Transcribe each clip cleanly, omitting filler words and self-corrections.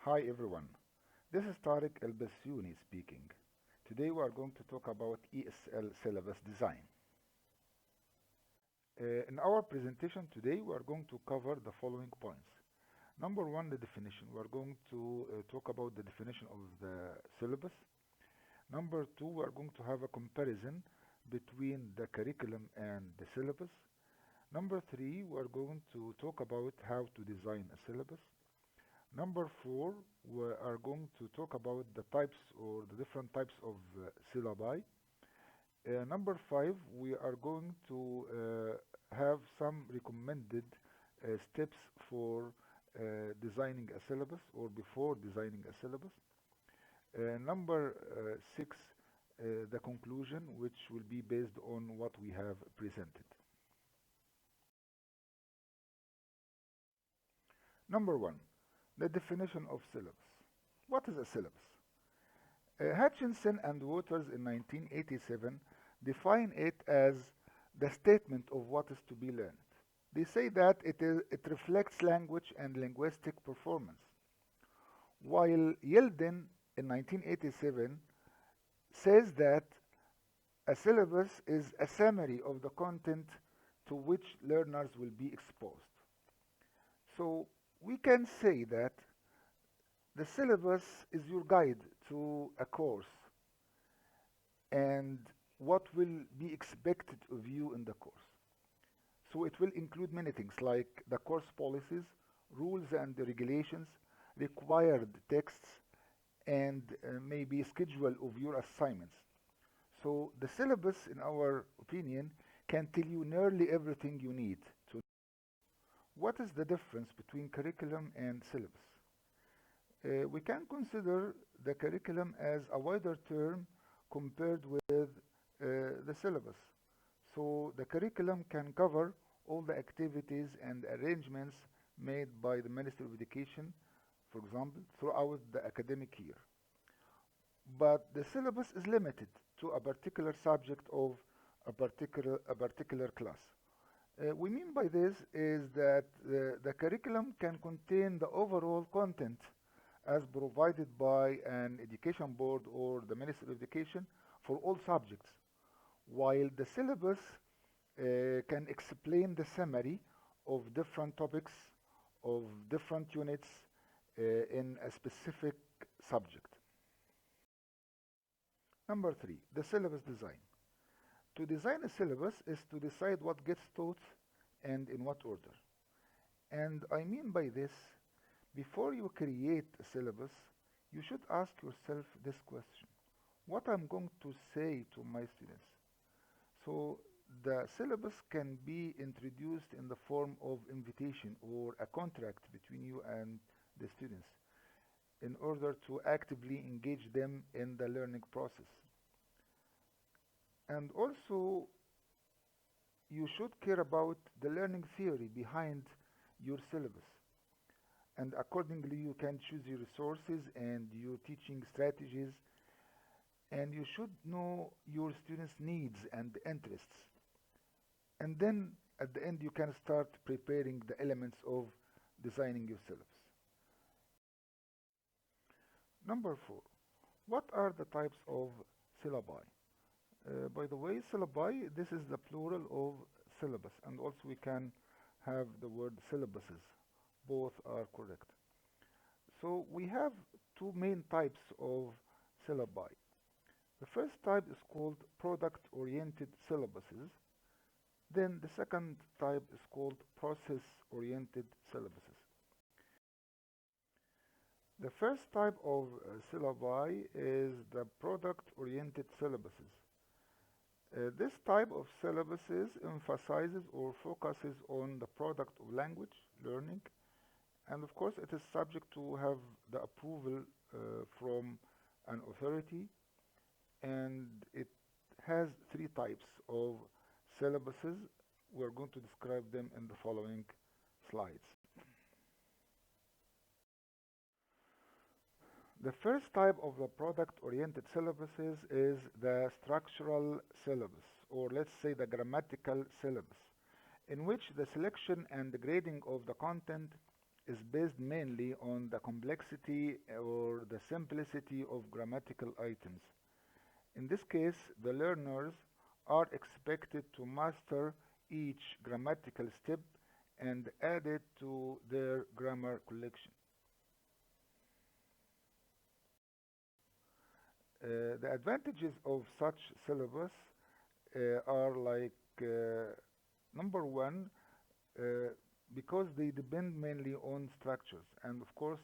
Hi everyone, this is Tariq El-Bassiouni speaking. Today we are going to talk about ESL Syllabus Design. In our presentation today we are going to cover the following points. Number one, the definition. We are going to talk about the definition of the syllabus. Number two, we are going to have a comparison between the curriculum and the syllabus. Number three, we are going to talk about how to design a syllabus. Number four, we are going to talk about the types or the different types of syllabi. Number five, we are going to have some recommended steps for designing a syllabus or before designing a syllabus. Number six, the conclusion, which will be based on what we have presented. Number one, the definition of syllabus. What is a syllabus? Hutchinson and Waters in 1987 define it as the statement of what is to be learned. They say that it reflects language and linguistic performance. While Yelden in 1987 says that a syllabus is a summary of the content to which learners will be exposed. So we can say that the syllabus is your guide to a course and what will be expected of you in the course. So it will include many things like the course policies, rules and regulations, required texts, and maybe schedule of your assignments. So the syllabus, in our opinion, can tell you nearly everything you need to know. What is the difference between curriculum and syllabus? We can consider the curriculum as a wider term compared with the syllabus. So the curriculum can cover all the activities and arrangements made by the Ministry of Education, for example, throughout the academic year. But the syllabus is limited to a particular subject of a particular class. We mean by this is that the curriculum can contain the overall content as provided by an education board or the Ministry of Education for all subjects, while the syllabus can explain the summary of different topics, of different units in a specific subject. Number three, the syllabus design. To design a syllabus is to decide what gets taught and in what order. And I mean by this, before you create a syllabus, you should ask yourself this question: what I'm going to say to my students? So the syllabus can be introduced in the form of invitation or a contract between you and the students in order to actively engage them in the learning process. And also, you should care about the learning theory behind your syllabus. And accordingly, you can choose your resources and your teaching strategies. And you should know your students' needs and interests. And then at the end, you can start preparing the elements of designing your syllabus. Number four, what are the types of syllabi? By the way, syllabi, this is the plural of syllabus, and also we can have the word syllabuses. Both are correct. So we have two main types of syllabi. The first type is called product-oriented syllabuses. Then the second type is called process-oriented syllabuses. The first type of syllabi is the product-oriented syllabuses. This type of syllabuses emphasizes or focuses on the product of language learning, and of course it is subject to have the approval from an authority, and it has three types of syllabuses. We're going to describe them in the following slides. The first type of the product-oriented syllabuses is the structural syllabus, or let's say the grammatical syllabus, in which the selection and the grading of the content is based mainly on the complexity or the simplicity of grammatical items. In this case, the learners are expected to master each grammatical step and add it to their grammar collection. The advantages of such syllabus are like number one, uh, because they depend mainly on structures, and of course,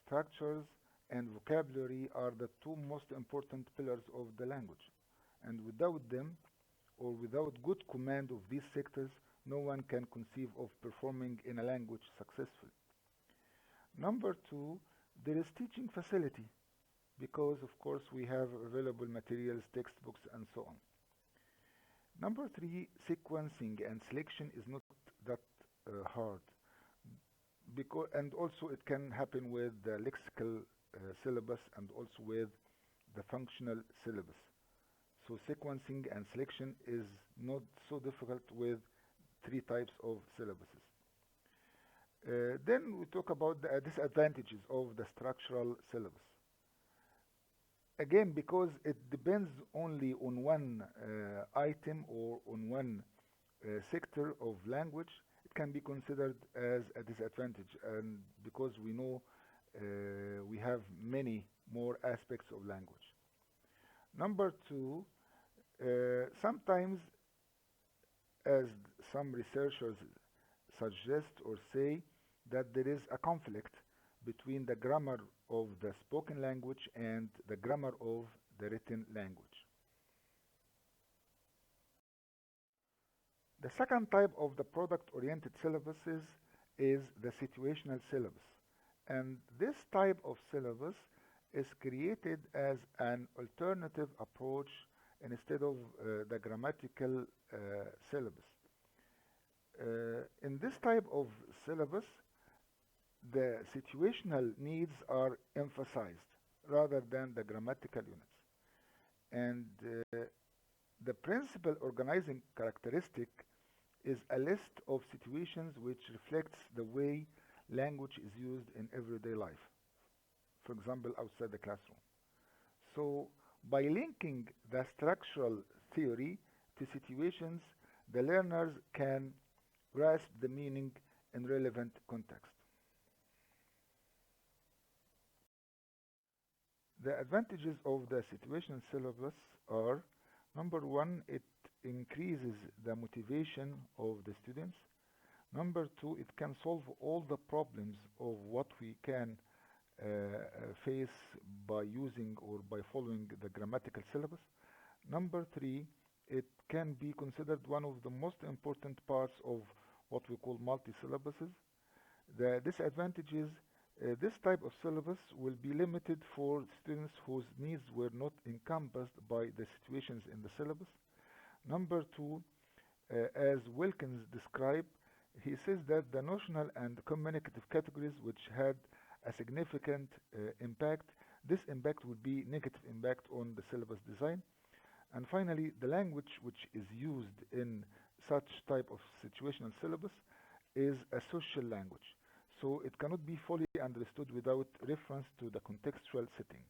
structures and vocabulary are the two most important pillars of the language. And without them, or without good command of these sectors, no one can conceive of performing in a language successfully. Number two, there is teaching facility because, of course, we have available materials, textbooks, and so on. Number three, sequencing and selection is not that hard because, and also it can happen with the lexical syllabus and also with the functional syllabus. So sequencing and selection is not so difficult with three types of syllabuses. Then we talk about the disadvantages of the structural syllabus. Again, because it depends only on one item or on one sector of language, it can be considered as a disadvantage. And because we know we have many more aspects of language. Number two, sometimes, as some researchers suggest or say, that there is a conflict between the grammar of the spoken language and the grammar of the written language. The second type of the product-oriented syllabuses is the situational syllabus. And this type of syllabus is created as an alternative approach instead of the grammatical syllabus. In this type of syllabus, the situational needs are emphasized rather than the grammatical units. And the principal organizing characteristic is a list of situations which reflects the way language is used in everyday life, for example, outside the classroom. So, by linking the structural theory to situations, the learners can grasp the meaning in relevant context. The advantages of the situational syllabus are number one, it increases the motivation of the students. Number two, it can solve all the problems of what we can face by using or by following the grammatical syllabus. Number three, it can be considered one of the most important parts of what we call multi-syllabuses. The disadvantages, this type of syllabus will be limited for students whose needs were not encompassed by the situations in the syllabus. Number two, as Wilkins described, he says that the notional and communicative categories which had a significant impact, this impact would be negative impact on the syllabus design. And finally, the language which is used in such type of situational syllabus is a social language. So it cannot be fully understood without reference to the contextual setting.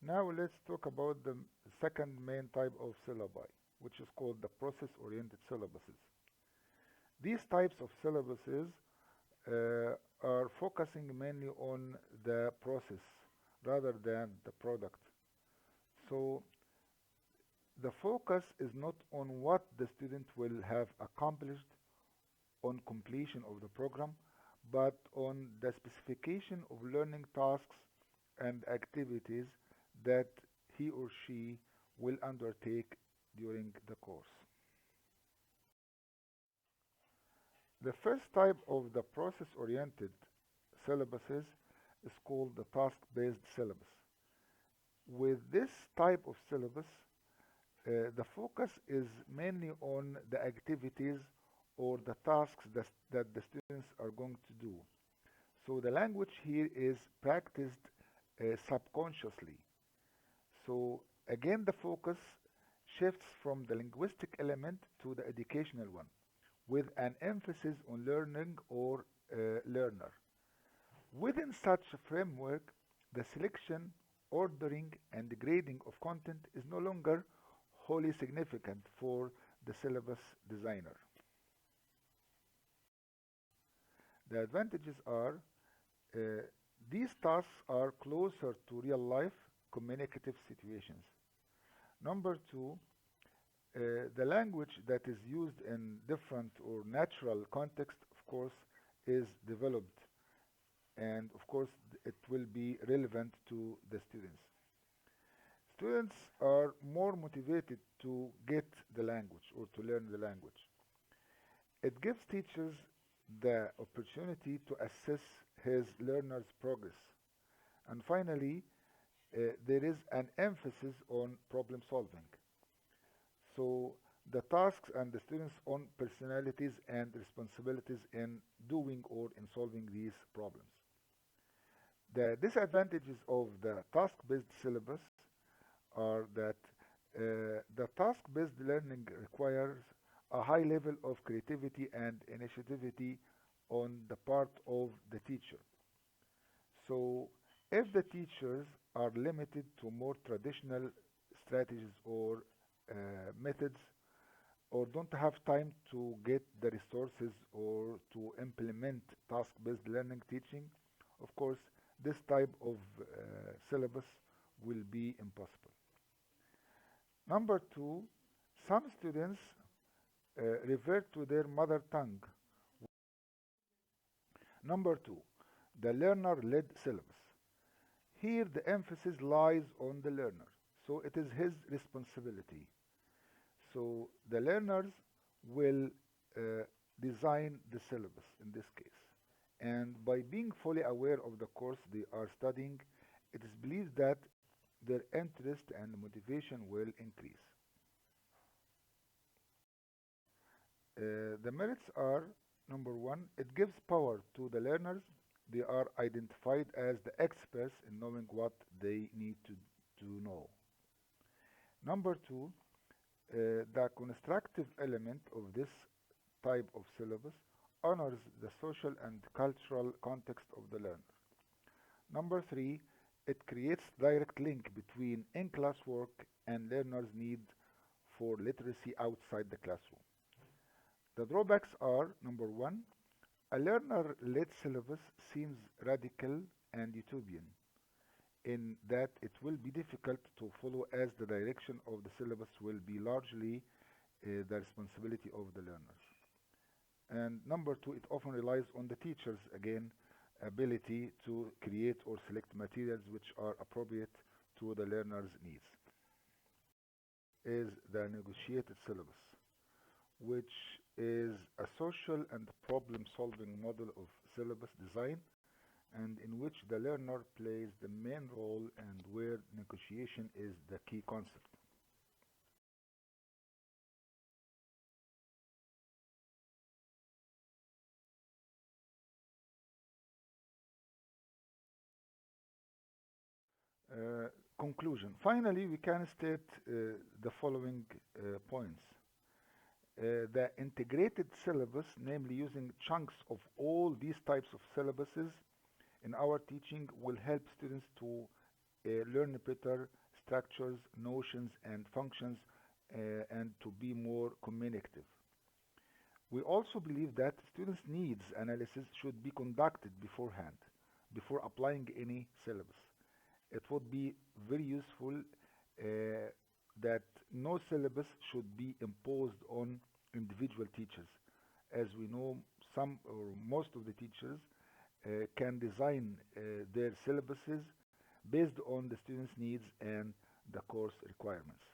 Now let's talk about the second main type of syllabi, which is called the process-oriented syllabuses. These types of syllabuses are focusing mainly on the process rather than the product. So the focus is not on what the student will have accomplished on completion of the program, but on the specification of learning tasks and activities that he or she will undertake during the course. The first type of the process-oriented syllabuses is called the task-based syllabus. With this type of syllabus, the focus is mainly on the activities or the tasks that the students are going to do. So the language here is practiced subconsciously. So again, the focus shifts from the linguistic element to the educational one, with an emphasis on learning or learner. Within such a framework, the selection, ordering, and grading of content is no longer wholly significant for the syllabus designer. The advantages are uh, these tasks are closer to real life communicative situations. Number two, the language that is used in different or natural context, of course, is developed, and of course it will be relevant to the students. Students are more motivated to get the language or to learn the language. It gives teachers the opportunity to assess his learner's progress. And finally, there is an emphasis on problem solving. So the tasks and the students' own personalities and responsibilities in doing or in solving these problems. The disadvantages of the task-based syllabus are that the task-based learning requires a high level of creativity and initiativity on the part of the teacher. So if the teachers are limited to more traditional strategies or methods, or don't have time to get the resources or to implement task-based learning teaching, of course, this type of syllabus will be impossible. Number two, some students revert to their mother tongue. Number two, the learner-led syllabus. Here the emphasis lies on the learner, so it is his responsibility. So the learners will design the syllabus in this case. And by being fully aware of the course they are studying, it is believed that their interest and motivation will increase. The merits are number one, it gives power to the learners. They are identified as the experts in knowing what they need to know. Number two, the constructive element of this type of syllabus honors the social and cultural context of the learner. Number three, it creates direct link between in-class work and learners' need for literacy outside the classroom. The drawbacks are number one, a learner-led syllabus seems radical and utopian in that it will be difficult to follow as the direction of the syllabus will be largely the responsibility of the learners. And number two, it often relies on the teachers again ability to create or select materials which are appropriate to the learner's needs. Is the negotiated syllabus, which is a social and problem solving model of syllabus design and in which the learner plays the main role and where negotiation is the key concept. Conclusion. Finally, we can state the following points. The integrated syllabus, namely using chunks of all these types of syllabuses in our teaching, will help students to learn better structures, notions, and functions, and to be more communicative. We also believe that students' needs analysis should be conducted beforehand, before applying any syllabus. It would be very useful that no syllabus should be imposed on individual teachers. As we know, some or most of the teachers can design their syllabuses based on the students' needs and the course requirements.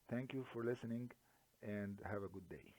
Thank you for listening and have a good day.